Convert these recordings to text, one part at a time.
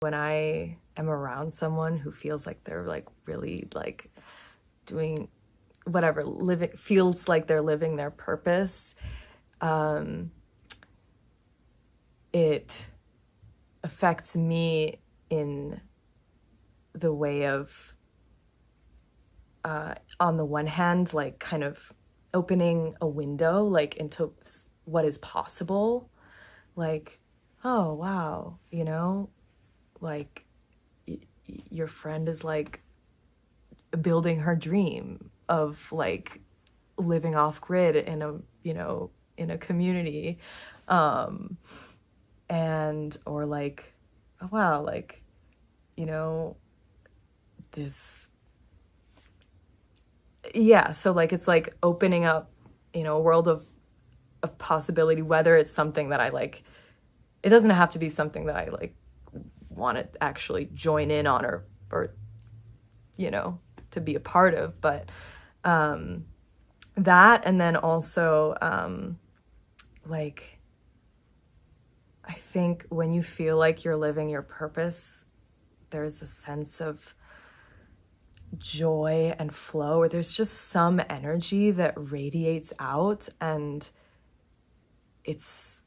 When I am around someone who feels like they're like really like doing whatever, living, feels like they're living their purpose, it affects me in the way of, on the one hand, like kind of opening a window like into what is possible. Like, oh wow, you know, like your friend is like building her dream of like living off grid in a, you know, in a community, and or like, oh wow, like, you know, this, yeah, so like it's like opening up, you know, a world of possibility, whether it's something that I like. It doesn't have to be something that I like want to actually join in on, or you know, to be a part of, but that, and then also like I think when you feel like you're living your purpose, there's a sense of joy and flow, or there's just some energy that radiates out, and it's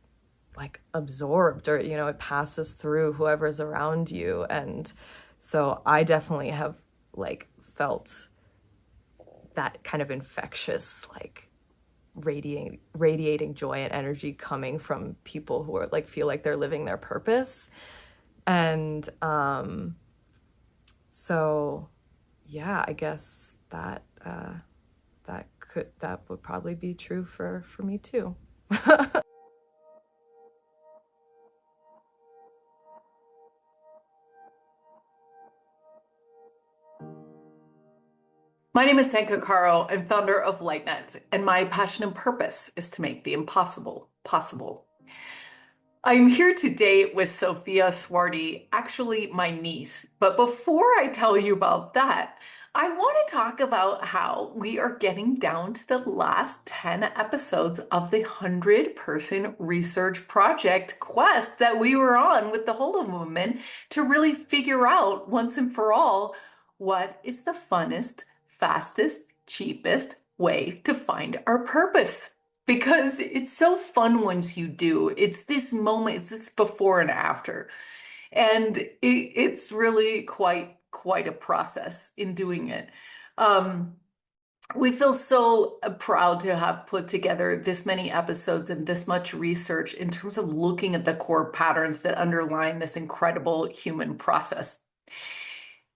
like absorbed, or you know, it passes through whoever's around you. And so I definitely have like felt that kind of infectious, like radiating joy and energy coming from people who are like feel like they're living their purpose. And so yeah, I guess that that would probably be true for me too. My name is Zenka Caro. I'm founder of Lightnet, and my passion and purpose is to make the impossible possible. I'm here today with Sofia Suardi, actually my niece. But before I tell you about that, I want to talk about how we are getting down to the last 10 episodes of the 100-person research project quest that we were on with the Holomovement to really figure out once and for all what is the funnest, fastest, cheapest way to find our purpose. Because it's so fun once you do. It's this moment, it's this before and after. And it's really quite a process in doing it. We feel so proud to have put together this many episodes and this much research in terms of looking at the core patterns that underlie this incredible human process.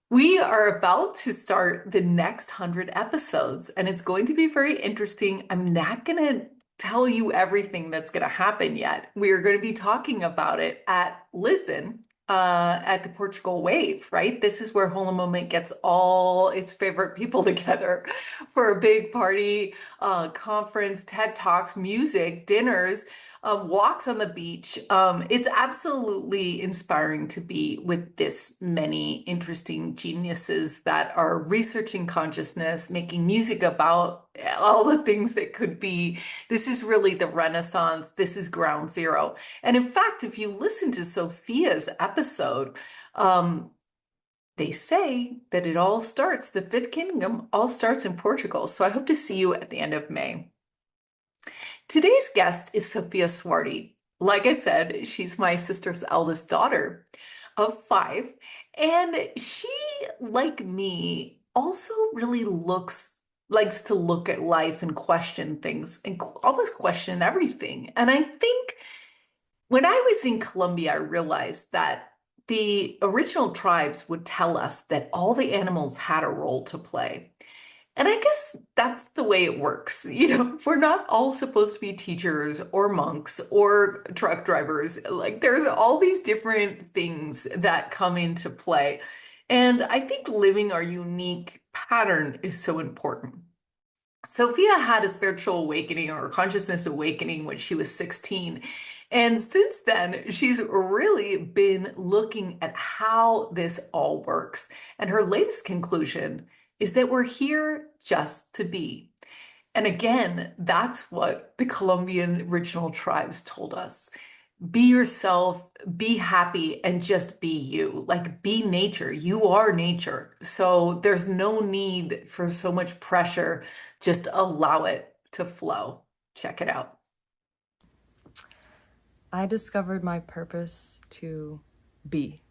We are about to start the next 100 episodes, and it's going to be very interesting. I'm not going to tell you everything that's going to happen yet. We are going to be talking about it at Lisbon, at the Portugal Wave, right? This is where Holomovement gets all its favorite people together for a big party, conference, TED Talks, music, dinners, walks on the beach. It's absolutely inspiring to be with this many interesting geniuses that are researching consciousness, making music about all the things that could be. This is really the Renaissance. This is ground zero. And in fact, if you listen to Sofia's episode, they say that it all starts, the Fifth Kingdom all starts in Portugal. So I hope to see you at the end of May. Today's guest is Sofia Suardi. Like I said, she's my sister's eldest daughter of 5. And she, like me, also really likes to look at life and question things and almost question everything. And I think when I was in Colombia, I realized that the original tribes would tell us that all the animals had a role to play. And I guess that's the way it works. You know, we're not all supposed to be teachers or monks or truck drivers. Like, there's all these different things that come into play. And I think living our unique pattern is so important. Sophia had a spiritual awakening or consciousness awakening when she was 16. And since then, she's really been looking at how this all works. And her latest conclusion is that we're here just to be. And again, that's what the Colombian original tribes told us. Be yourself, be happy, and just be you. Like, be nature. You are nature. So there's no need for so much pressure. Just allow it to flow. Check it out. I discovered my purpose to be.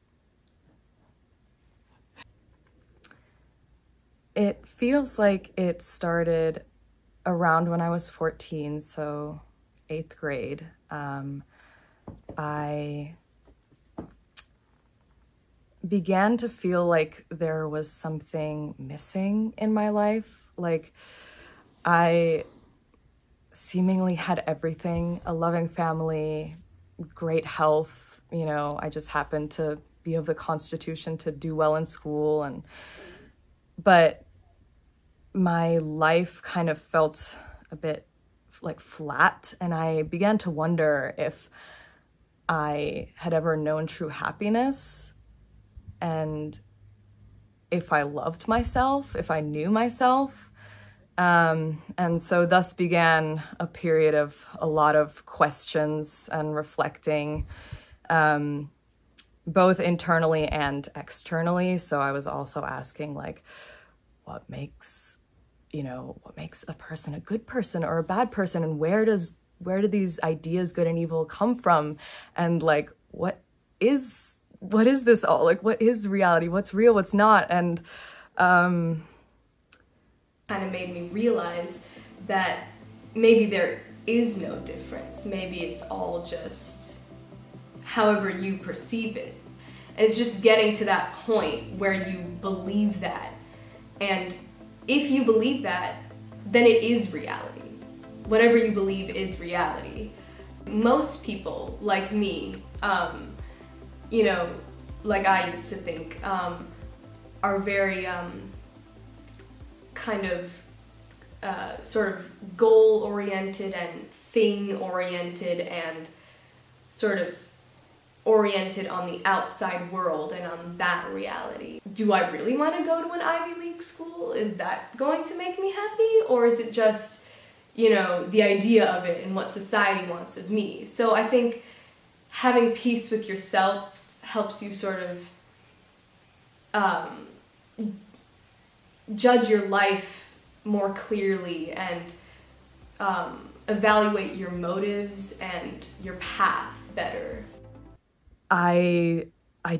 It feels like it started around when I was 14, so 8th grade. I began to feel like there was something missing in my life. Like, I seemingly had everything, a loving family, great health. You know, I just happened to be of the constitution to do well in school, but my life kind of felt a bit like flat, and I began to wonder if I had ever known true happiness, and if I loved myself, if I knew myself. And so thus began a period of a lot of questions and reflecting, both internally and externally. So I was also asking, like, what makes a person a good person or a bad person, and where do these ideas good and evil come from, and like what is this all, like what is reality, what's real, what's not. And kind of made me realize that maybe there is no difference, maybe it's all just however you perceive it. And it's just getting to that point where you believe that, and if you believe that, then it is reality. Whatever you believe is reality. Most people, like me, like I used to think, are very kind of sort of goal-oriented and thing-oriented and sort of oriented on the outside world and on that reality. Do I really want to go to an Ivy League school? Is that going to make me happy? Or is it just, the idea of it and what society wants of me? So I think having peace with yourself helps you sort of judge your life more clearly and evaluate your motives and your path better. I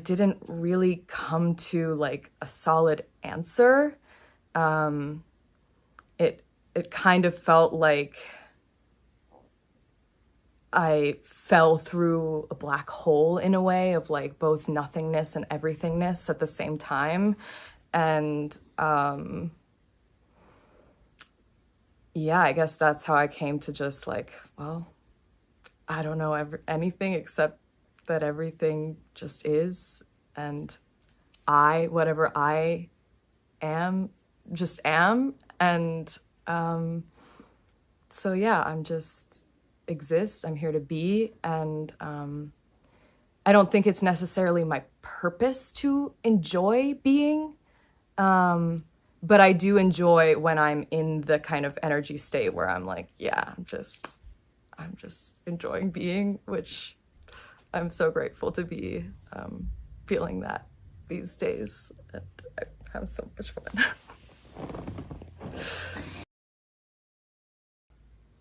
didn't really come to like a solid answer. It kind of felt like I fell through a black hole in a way of like both nothingness and everythingness at the same time. And yeah, I guess that's how I came to just like, well, I don't know anything except that everything just is, and whatever I am, just am. And so yeah, I'm just exist, I'm here to be, and I don't think it's necessarily my purpose to enjoy being, but I do enjoy when I'm in the kind of energy state where I'm like, yeah, I'm just enjoying being, which I'm so grateful to be feeling that these days, and I have so much fun.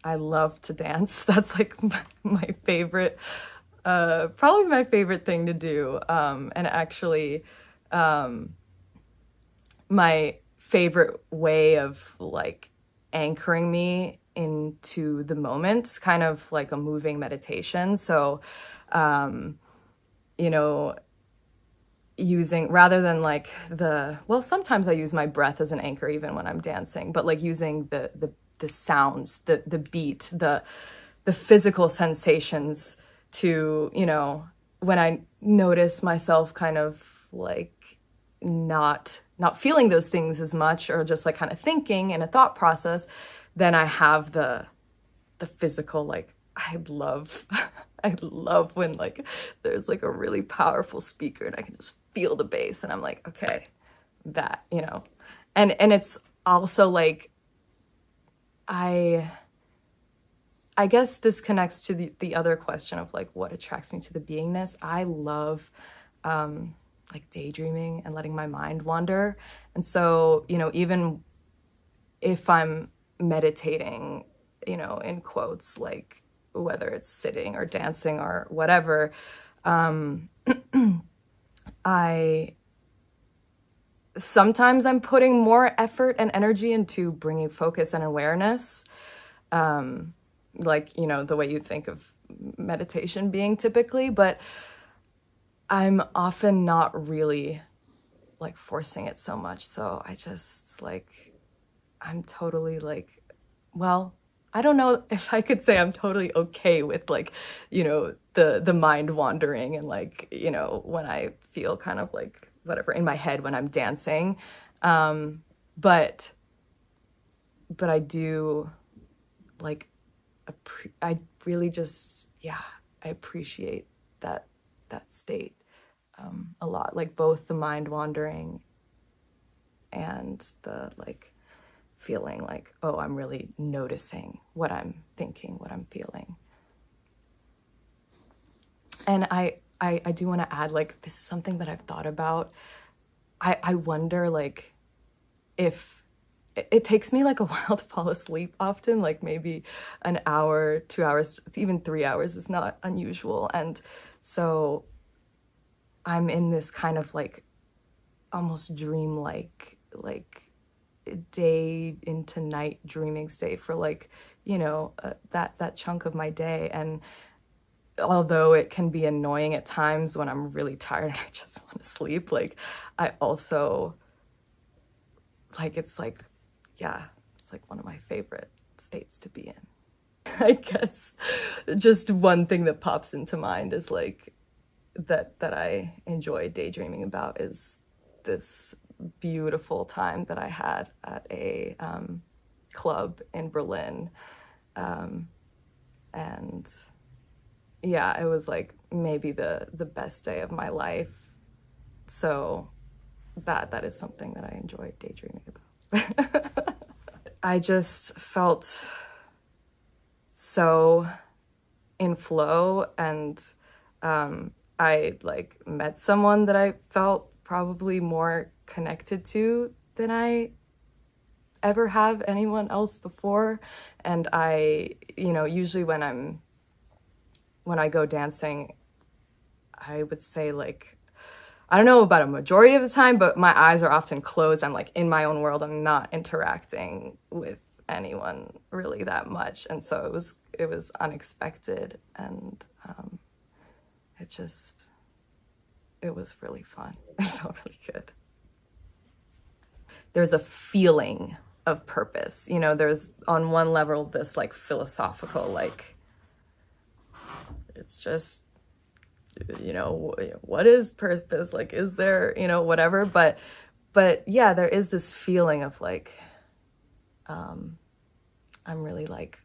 I love to dance. That's like my favorite, probably my favorite thing to do. And actually, my favorite way of like anchoring me into the moment, kind of like a moving meditation. So, using, rather than like sometimes I use my breath as an anchor even when I'm dancing, but like using the sounds, the beat, the physical sensations to, when I notice myself kind of like not feeling those things as much, or just like kind of thinking in a thought process, then I have the physical, like I love when like there's like a really powerful speaker and I can just feel the bass and I'm like, okay, that, and it's also like I I guess this connects to the other question of like what attracts me to the beingness. I love like daydreaming and letting my mind wander. And so, you know, even if I'm meditating, you know, in quotes, like whether it's sitting or dancing or whatever, sometimes I'm putting more effort and energy into bringing focus and awareness. Like, you know, the way you think of meditation being typically, but I'm often not really like forcing it so much. So I just like, I'm totally like, well, I don't know if I could say I'm totally okay with like, you know, the mind wandering and like, you know, when I feel kind of like whatever in my head when I'm dancing. But I do like, I really just, yeah, I appreciate that state a lot, like both the mind wandering and the like feeling like, oh, I'm really noticing what I'm thinking, what I'm feeling. And I do want to add, like, this is something that I've thought about. I wonder, like, if it takes me like a while to fall asleep often, like maybe an hour, 2 hours, even 3 hours is not unusual. And so I'm in this kind of like almost dreamlike, like day into night dreaming state for like, you know, that chunk of my day. And although it can be annoying at times when I'm really tired and I just want to sleep, like I also like, it's like, yeah, it's like one of my favorite states to be in. I guess just one thing that pops into mind is like that I enjoy daydreaming about is this beautiful time that I had at a club in Berlin. And yeah, it was like maybe the best day of my life. So that is something that I enjoy daydreaming about. I just felt so in flow, and I like met someone that I felt probably more connected to than I ever have anyone else before. And I, you know, usually when I go dancing, I would say like, I don't know about a majority of the time, but my eyes are often closed. I'm like in my own world. I'm not interacting with anyone really that much. And so it was unexpected, and it was really fun. It felt really good. There's a feeling of purpose. You know, there's on one level this like philosophical, like, it's just, you know, what is purpose? Like, is there, you know, whatever. But yeah, there is this feeling of like, I'm really like,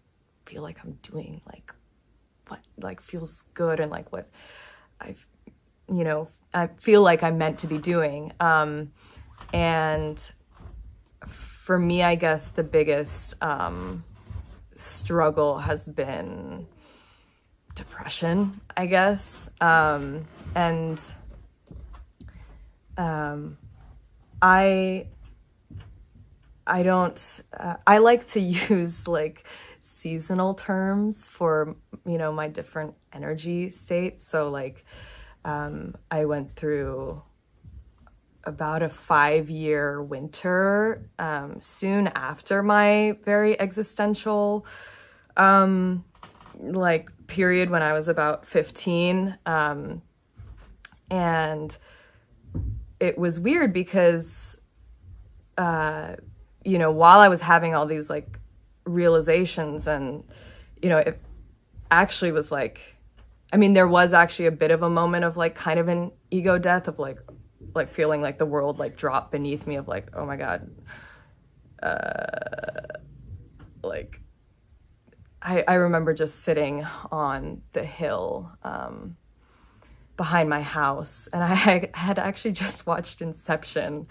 feel like I'm doing like what like feels good, and like what I've, you know, I feel like I'm meant to be doing. And for me, I guess the biggest struggle has been depression, I guess. And I don't, I like to use like seasonal terms for, you know, my different energy states. So like, I went through about a 5-year winter, soon after my very existential, like period when I was about 15. And it was weird because, you know, while I was having all these like realizations, and, you know, it actually was like, I mean, there was actually a bit of a moment of like kind of an ego death of like feeling like the world like dropped beneath me, of like, oh my God. Like, I remember just sitting on the hill behind my house, and I had actually just watched Inception,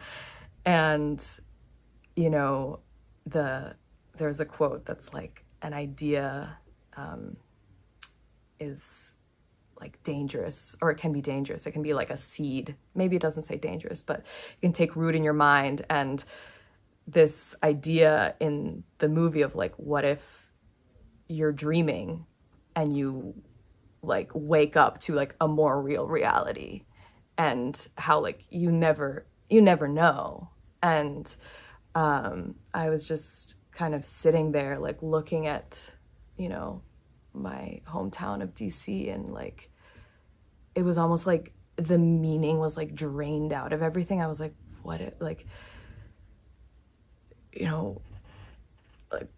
and, you know, there's a quote that's like, an idea is like dangerous, or it can be dangerous. It can be like a seed. Maybe it doesn't say dangerous, but it can take root in your mind. And this idea in the movie of like, what if you're dreaming and you like wake up to like a more real reality, and how like you never know. And I was just kind of sitting there like looking at, you know, my hometown of DC, and like it was almost like the meaning was like drained out of everything. I was like, what it, like, you know, like,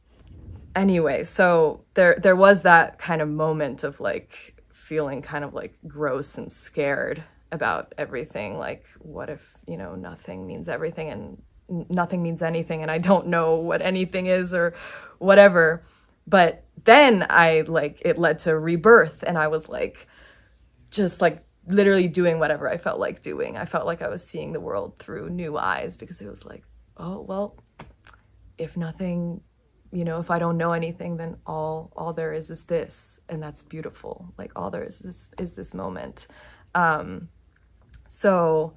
anyway, so there was that kind of moment of like feeling kind of like gross and scared about everything. Like, what if, you know, nothing means everything, and nothing means anything, and I don't know what anything is or whatever. But then it led to rebirth, and I was like, just like literally doing whatever I felt like doing. I felt like I was seeing the world through new eyes, because it was like, oh, well, if nothing, you know, if I don't know anything, then all there is this, and that's beautiful. Like, all there is this moment. So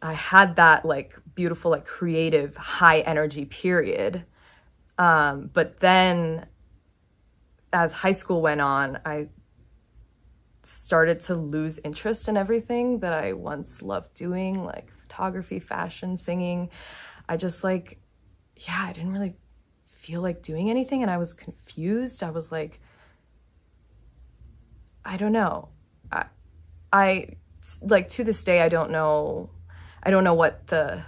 I had that like beautiful, like creative, high energy period. But then as high school went on, I started to lose interest in everything that I once loved doing, like photography, fashion, singing. I just like, yeah, I didn't really feel like doing anything, and I was confused. I was like, I don't know. I like, to this day, I don't know what the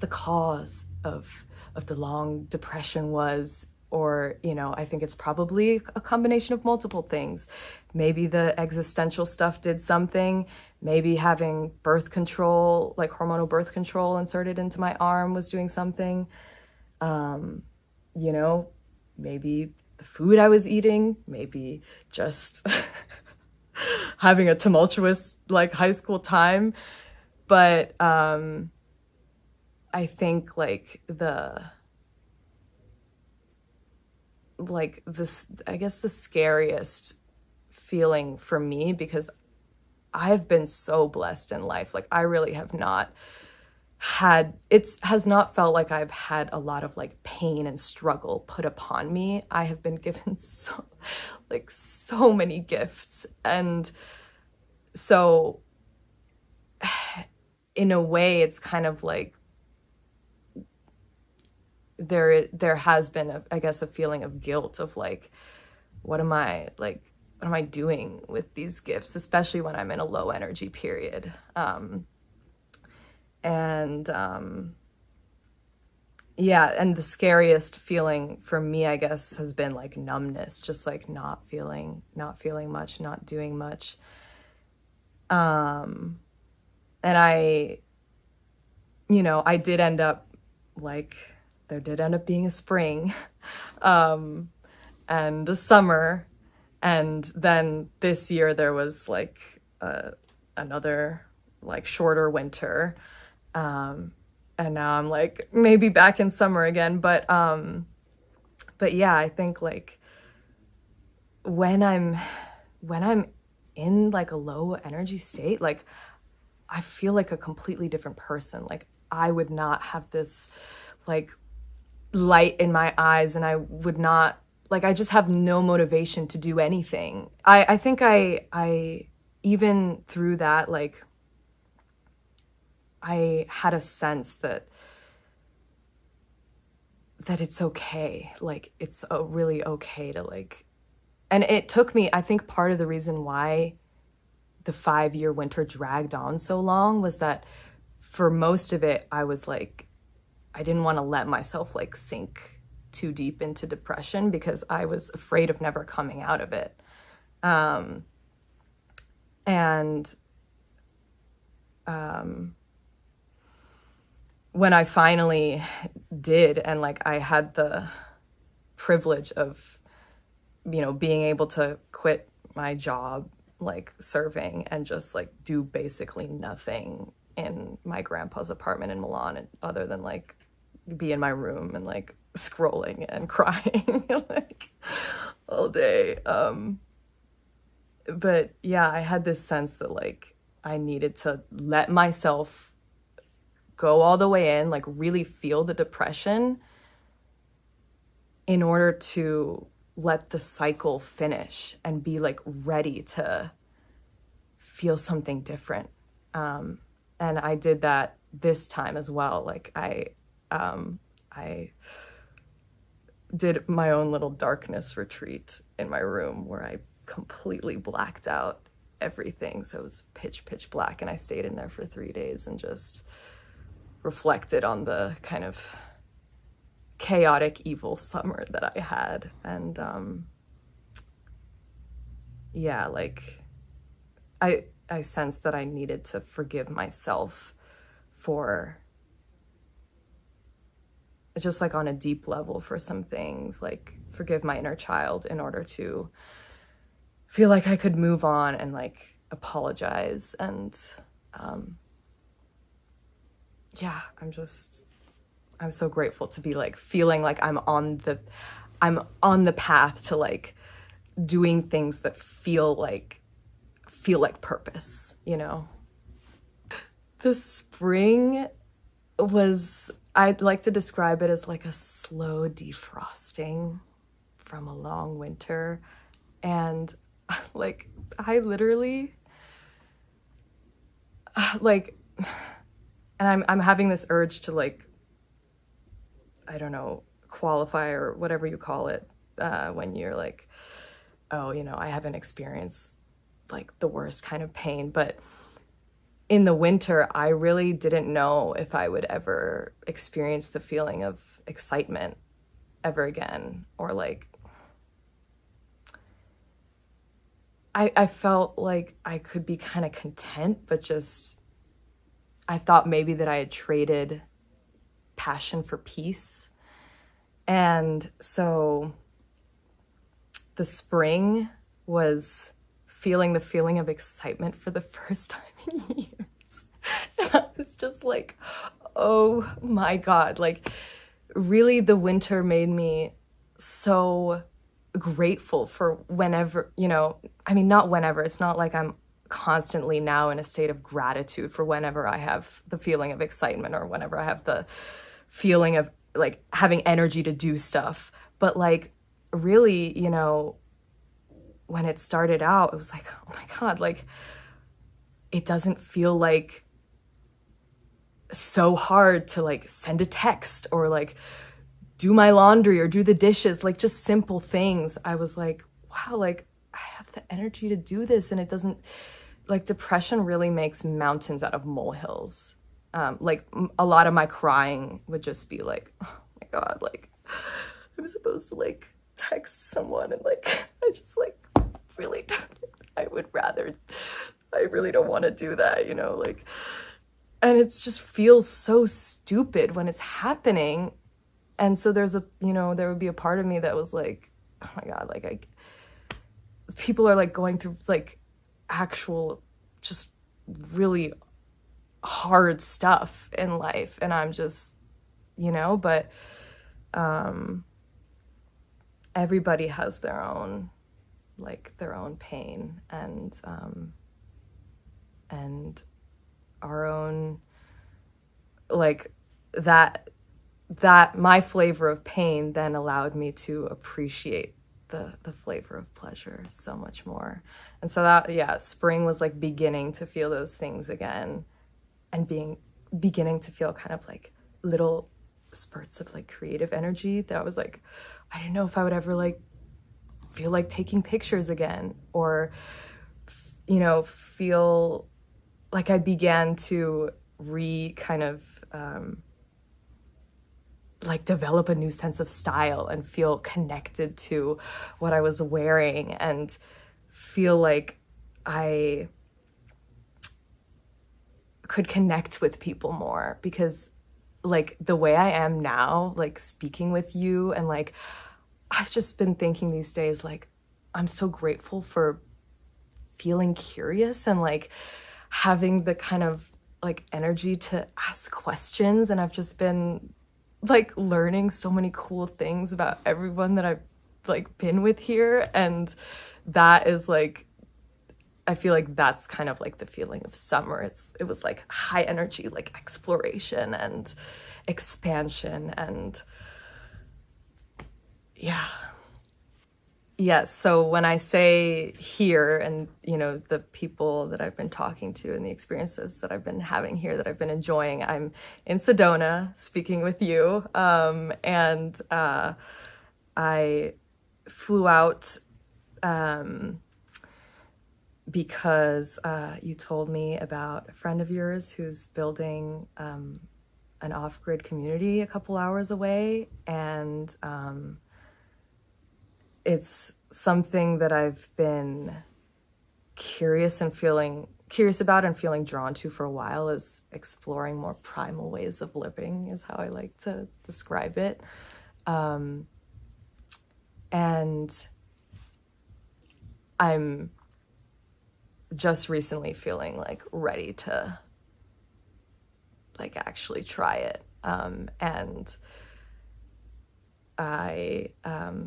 cause of the long depression was, or, you know, I think it's probably a combination of multiple things. Maybe the existential stuff did something. Maybe having birth control, like hormonal birth control inserted into my arm, was doing something. You know, maybe the food I was eating, maybe just having a tumultuous like high school time. But I think like I guess the scariest feeling for me, because I've been so blessed in life. Like, I really have not has not felt like I've had a lot of like pain and struggle put upon me. I have been given so many gifts. And so in a way, it's kind of like there has been I guess a feeling of guilt of like, what am I doing with these gifts, especially when I'm in a low energy period. Yeah, and the scariest feeling for me, I guess, has been like numbness, just like not feeling much, not doing much. And I did end up like, there did end up being a spring, and a summer, and then this year there was like another like shorter winter, and now I'm like maybe back in summer again. But yeah, I think like when I'm in like a low energy state, like I feel like a completely different person. Like, I would not have this like light in my eyes, and I would not, like, I just have no motivation to do anything. I think I even through that, like, I had a sense that it's okay. Like, it's really okay to like, and it took me, I think part of the reason why the 5-year winter dragged on so long was that for most of it, I was like, I didn't want to let myself like sink too deep into depression, because I was afraid of never coming out of it. When I finally did, and like I had the privilege of, you know, being able to quit my job, like serving, and just like do basically nothing in my grandpa's apartment in Milan, other than like be in my room and like scrolling and crying like all day. But yeah, I had this sense that like I needed to let myself go all the way in, like really feel the depression in order to let the cycle finish and be like ready to feel something different. And I did that this time as well. Like I did my own little darkness retreat in my room where I completely blacked out everything. So it was pitch black, and I stayed in there for 3 days and just reflected on the kind of chaotic, evil summer that I had. And yeah, like I sensed that I needed to forgive myself for just like on a deep level for some things, like forgive my inner child in order to feel like I could move on and like apologize. And yeah, I'm so grateful to be like feeling like I'm on the path to like doing things that feel like purpose, you know? The spring was, I'd like to describe it as like a slow defrosting from a long winter. And like, I literally, like, and I'm having this urge to like, I don't know, qualify or whatever you call it, when you're like, oh, you know, I haven't experienced like the worst kind of pain. But in the winter, I really didn't know if I would ever experience the feeling of excitement ever again, or like, I felt like I could be kind of content, but just, I thought maybe that I had traded passion for peace. And so the spring was feeling the feeling of excitement for the first time in years. And I was just like, oh my God, like really the winter made me so grateful for whenever, you know, I mean, not whenever, it's not like I'm constantly now in a state of gratitude for whenever I have the feeling of excitement or whenever I have the feeling of like having energy to do stuff. But like really, you know, when it started out, it was like, oh my God, like it doesn't feel like so hard to like send a text or like do my laundry or do the dishes, like just simple things. I was like, wow, like I have the energy to do this. And it doesn't, like depression really makes mountains out of molehills. Like a lot of my crying would just be like, oh my God, like I'm supposed to like text someone and like, I just like really, I really don't want to do that, you know, like, and it just feels so stupid when it's happening. And so there's a, you know, there would be a part of me that was like, oh my God, like people are like going through like actual, just really hard stuff in life. And I'm just, you know, but everybody has their own pain and our own, like that my flavor of pain then allowed me to appreciate the flavor of pleasure so much more. And so that, yeah, spring was like beginning to feel those things again and beginning to feel kind of like little spurts of like creative energy that I was like, I didn't know if I would ever like feel like taking pictures again, or, you know, feel like I began to like develop a new sense of style and feel connected to what I was wearing and feel like I could connect with people more, because like the way I am now, like speaking with you, and like I've just been thinking these days, like I'm so grateful for feeling curious and like having the kind of like energy to ask questions. And I've just been like learning so many cool things about everyone that I've like been with here. And that is like, I feel like that's kind of like the feeling of summer. It was like high energy, like exploration and expansion, and yeah. Yes, so when I say here, and you know, the people that I've been talking to and the experiences that I've been having here that I've been enjoying, I'm in Sedona speaking with you, and I flew out because you told me about a friend of yours who's building an off-grid community a couple hours away, and it's something that I've been curious about and feeling drawn to for a while, is exploring more primal ways of living, is how I like to describe it. And I'm just recently feeling like ready to like actually try it. And I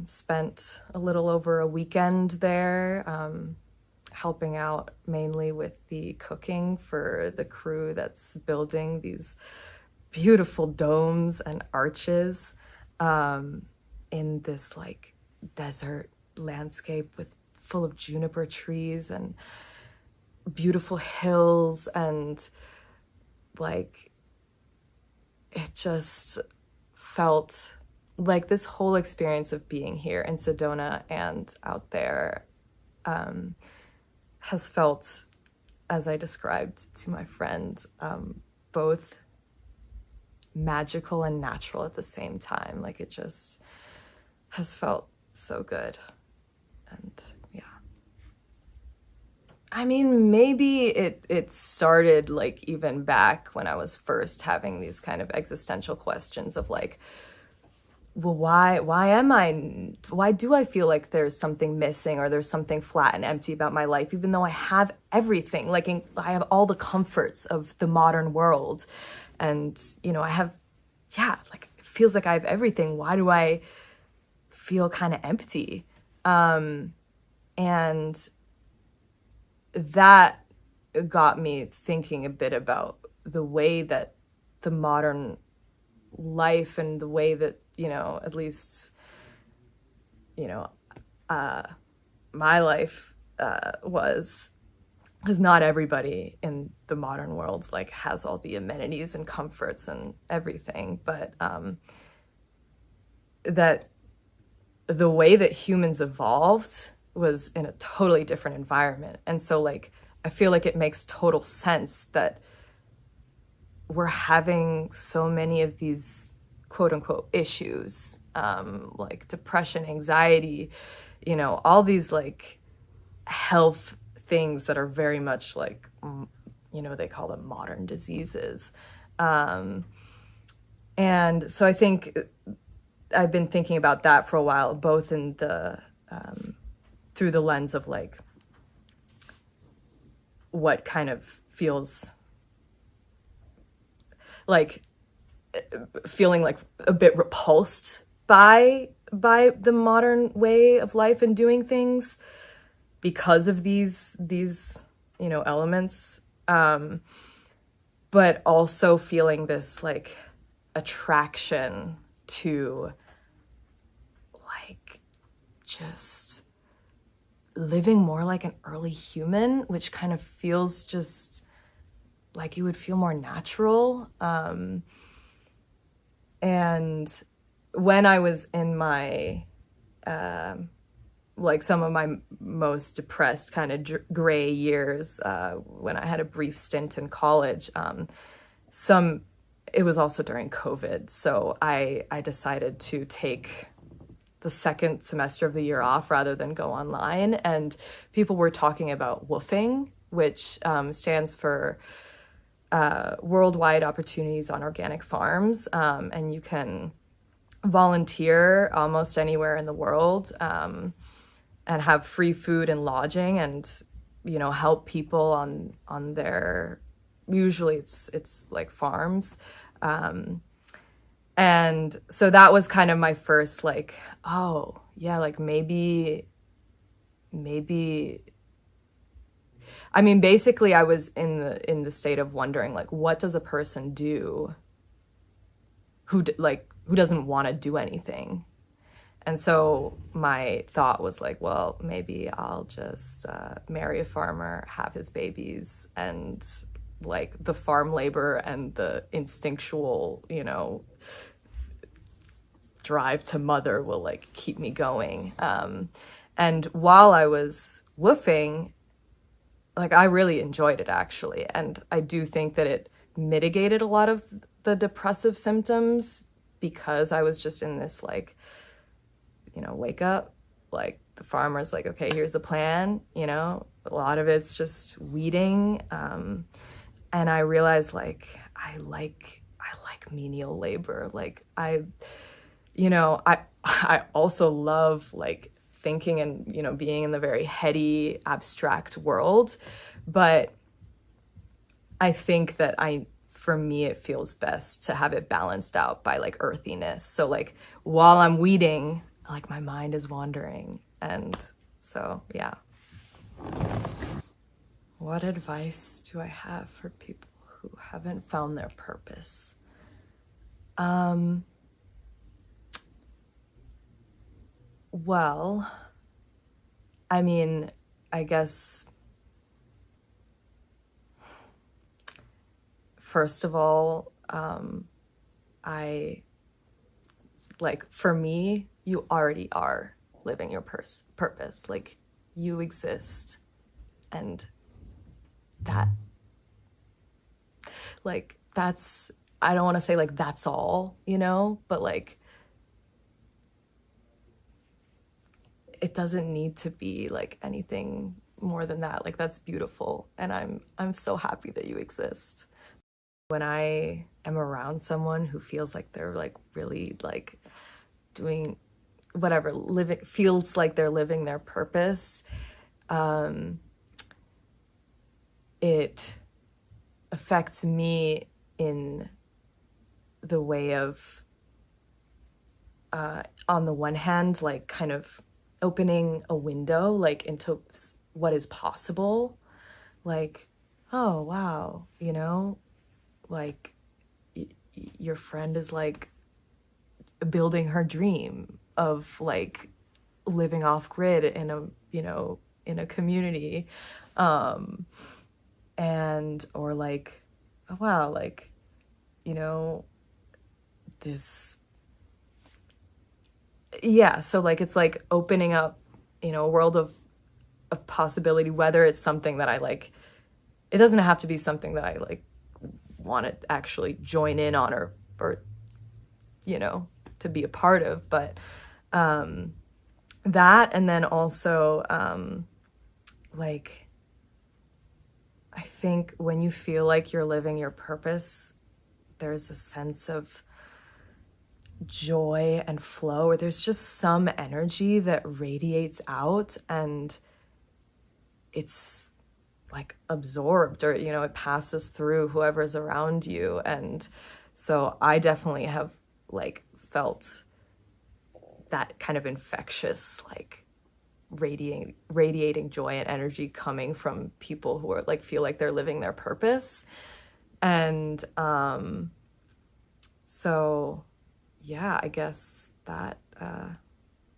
spent a little over a weekend there, helping out mainly with the cooking for the crew that's building these beautiful domes and arches in this like desert landscape full of juniper trees and beautiful hills, and like it just felt like this whole experience of being here in Sedona and out there has felt, as I described to my friend, both magical and natural at the same time. Like it just has felt so good. And yeah. I mean, maybe it started like even back when I was first having these kind of existential questions of like, well, why do I feel like there's something missing, or there's something flat and empty about my life, even though I have everything, like I have all the comforts of the modern world, and you know, I have, yeah, like it feels like I have everything. Why do I feel kind of empty? And that got me thinking a bit about the way that the modern life and the way that, you know, at least, you know, my life was, because not everybody in the modern world like has all the amenities and comforts and everything, but that the way that humans evolved was in a totally different environment. And so like I feel like it makes total sense that we're having so many of these quote unquote issues, like depression, anxiety, you know, all these like health things that are very much like, you know, they call them modern diseases. And so I think I've been thinking about that for a while, both in the, through the lens of like what kind of feels like feeling like a bit repulsed by the modern way of life and doing things because of these you know, elements, but also feeling this like attraction to like just living more like an early human, which kind of feels just like you would feel more natural. And when I was in my, like some of my most depressed kind of gray years, when I had a brief stint in college, it was also during COVID. So I decided to take the second semester of the year off rather than go online. And people were talking about WWOOFing, which stands for Worldwide Opportunities on Organic Farms. And you can volunteer almost anywhere in the world, and have free food and lodging, and, you know, help people on their, usually it's like farms. And so that was kind of my first like, oh yeah, like maybe I mean, basically I was in the state of wondering, like, what does a person do who doesn't want to do anything? And so my thought was like, well, maybe I'll just marry a farmer, have his babies, and like the farm labor and the instinctual, you know, drive to mother will like keep me going. And while I was woofing, like I really enjoyed it actually. And I do think that it mitigated a lot of the depressive symptoms because I was just in this like, you know, wake up, like the farmer's like, okay, here's the plan, you know, a lot of it's just weeding. And I realized like, I like menial labor. Like you know, I also love like thinking and, you know, being in the very heady, abstract world. But I think that for me, it feels best to have it balanced out by like earthiness. So like while I'm weeding, like my mind is wandering. And so, yeah. What advice do I have for people who haven't found their purpose? Well, I mean, I guess, first of all, I, like, for me, you already are living your purpose. Like, you exist. And that, like, that's, I don't want to say, like, that's all, you know? But, like, it doesn't need to be like anything more than that. Like that's beautiful, and I'm so happy that you exist. When I am around someone who feels like they're like really like doing whatever, feels like they're living their purpose, it affects me in the way of on the one hand, like kind of opening a window like into what is possible. Like, oh wow, you know, like your friend is like building her dream of like living off grid in a, you know, in a community, and or like, oh wow, like, you know, this, yeah, so like it's like opening up, you know, a world of possibility, whether it's something that I like. It doesn't have to be something that I like want to actually join in on or you know, to be a part of, but that, and then also like I think when you feel like you're living your purpose, there's a sense of joy and flow, or there's just some energy that radiates out, and it's like absorbed, or, you know, it passes through whoever's around you. And so I definitely have like felt that kind of infectious, like radiating joy and energy coming from people who are like feel like they're living their purpose. And so yeah, I guess that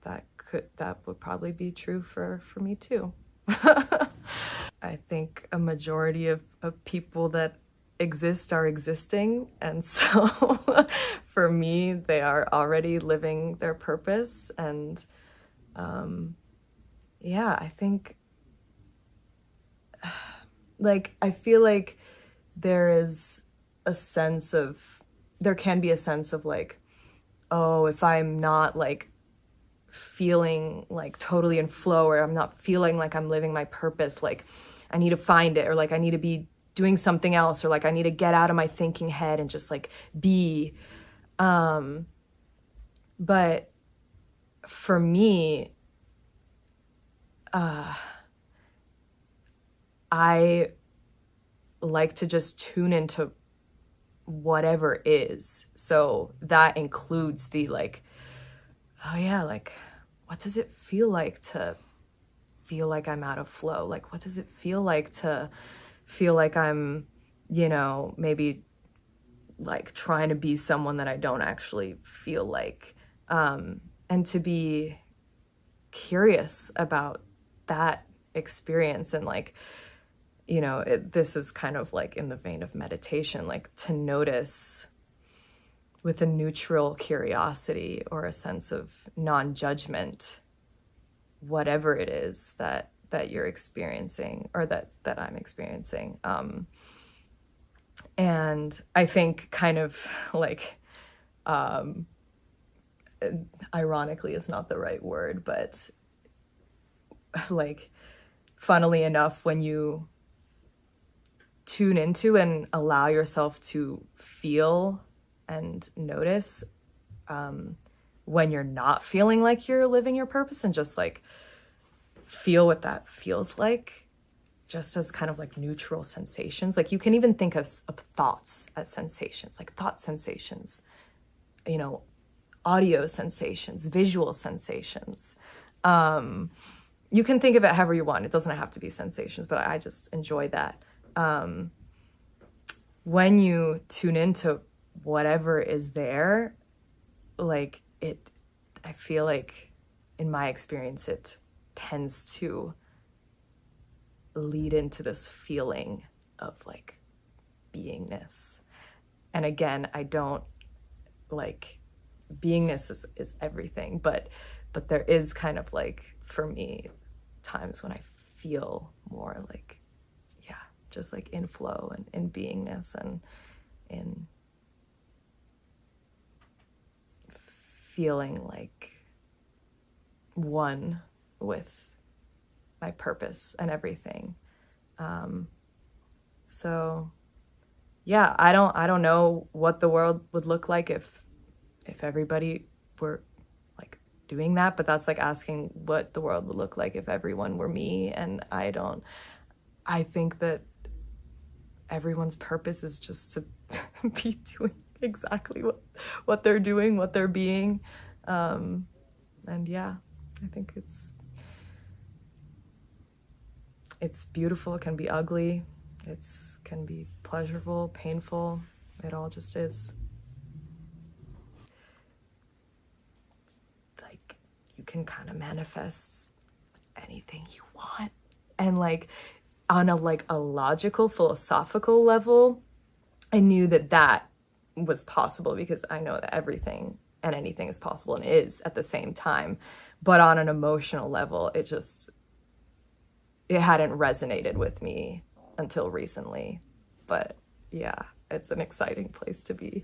that would probably be true for me too. I think a majority of people that exist are existing, and so for me, they are already living their purpose. And yeah, I think like I feel like there can be a sense of like, oh, if I'm not like feeling like totally in flow, or I'm not feeling like I'm living my purpose, like I need to find it, or like I need to be doing something else, or like I need to get out of my thinking head and just like be. But for me, I like to just tune into whatever is. So that includes the like, oh yeah, like what does it feel like to feel like I'm out of flow? Like what does it feel like to feel like I'm, you know, maybe like trying to be someone that I don't actually feel like, and to be curious about that experience. And like, you know, this is kind of like in the vein of meditation, like to notice with a neutral curiosity or a sense of non-judgment whatever it is that you're experiencing, or that I'm experiencing. And I think kind of like, ironically is not the right word, but like, funnily enough, when you tune into and allow yourself to feel and notice, when you're not feeling like you're living your purpose, and just like feel what that feels like, just as kind of like neutral sensations. Like you can even think of thoughts as sensations, like thought sensations, you know, audio sensations, visual sensations. You can think of it however you want. It doesn't have to be sensations, but I just enjoy that. When you tune into whatever is there, like I feel like in my experience, it tends to lead into this feeling of like beingness. And again, I don't like, beingness is everything, but there is kind of like, for me, times when I feel more like, yeah, just like in flow and in beingness, and in feeling like one with my purpose and everything. So yeah, I don't know what the world would look like if everybody were like doing that, but that's like asking what the world would look like if everyone were me. And I think that everyone's purpose is just to be doing exactly what they're doing, what they're being. And yeah, I think it's beautiful. It can be ugly. It can be pleasurable, painful. It all just is. Like, you can kind of manifest anything you want. And like, on a logical, philosophical level, I knew that was possible, because I know that everything and anything is possible, and is at the same time. But on an emotional level, it hadn't resonated with me until recently. But yeah, it's an exciting place to be.